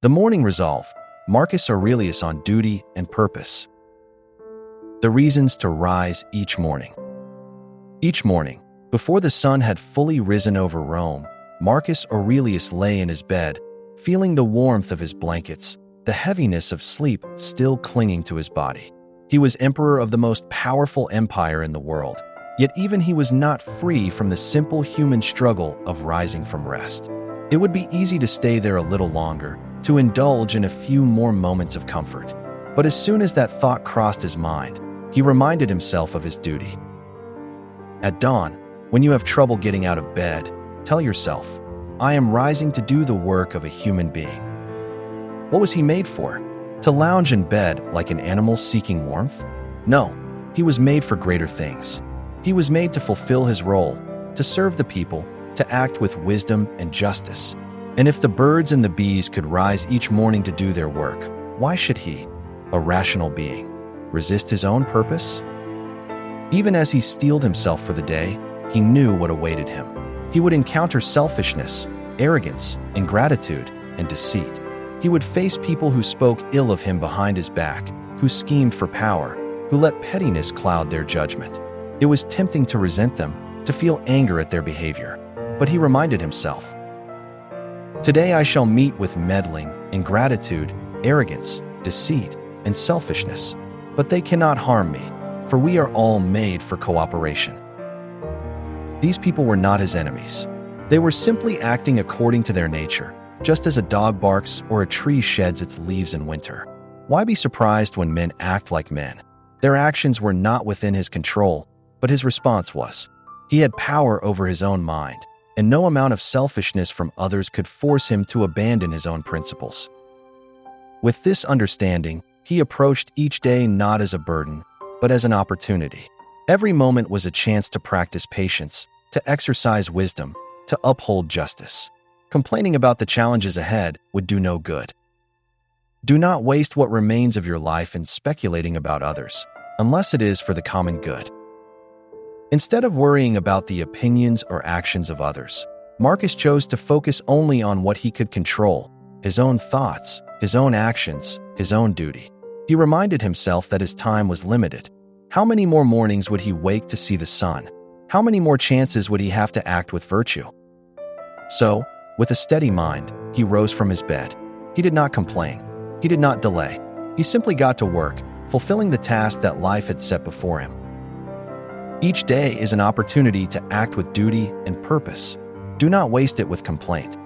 The Morning Resolve, Marcus Aurelius on Duty and Purpose. The reasons to rise each morning. Each morning, before the sun had fully risen over Rome, Marcus Aurelius lay in his bed, feeling the warmth of his blankets, the heaviness of sleep still clinging to his body. He was emperor of the most powerful empire in the world, yet even he was not free from the simple human struggle of rising from rest. It would be easy to stay there a little longer, to indulge in a few more moments of comfort. But as soon as that thought crossed his mind, he reminded himself of his duty. At dawn, when you have trouble getting out of bed, tell yourself, I am rising to do the work of a human being. What was he made for? To lounge in bed like an animal seeking warmth? No, he was made for greater things. He was made to fulfill his role, to serve the people, to act with wisdom and justice. And if the birds and the bees could rise each morning to do their work, why should he, a rational being, resist his own purpose? Even as he steeled himself for the day, he knew what awaited him. He would encounter selfishness, arrogance, ingratitude, and deceit. He would face people who spoke ill of him behind his back, who schemed for power, who let pettiness cloud their judgment. It was tempting to resent them, to feel anger at their behavior. But he reminded himself, today I shall meet with meddling, ingratitude, arrogance, deceit, and selfishness. But they cannot harm me, for we are all made for cooperation. These people were not his enemies. They were simply acting according to their nature, just as a dog barks or a tree sheds its leaves in winter. Why be surprised when men act like men? Their actions were not within his control, but his response was. He had power over his own mind, and no amount of selfishness from others could force him to abandon his own principles. With this understanding, he approached each day not as a burden, but as an opportunity. Every moment was a chance to practice patience, to exercise wisdom, to uphold justice. Complaining about the challenges ahead would do no good. Do not waste what remains of your life in speculating about others, unless it is for the common good. Instead of worrying about the opinions or actions of others, Marcus chose to focus only on what he could control, his own thoughts, his own actions, his own duty. He reminded himself that his time was limited. How many more mornings would he wake to see the sun? How many more chances would he have to act with virtue? So, with a steady mind, he rose from his bed. He did not complain. He did not delay. He simply got to work, fulfilling the task that life had set before him. Each day is an opportunity to act with duty and purpose. Do not waste it with complaint.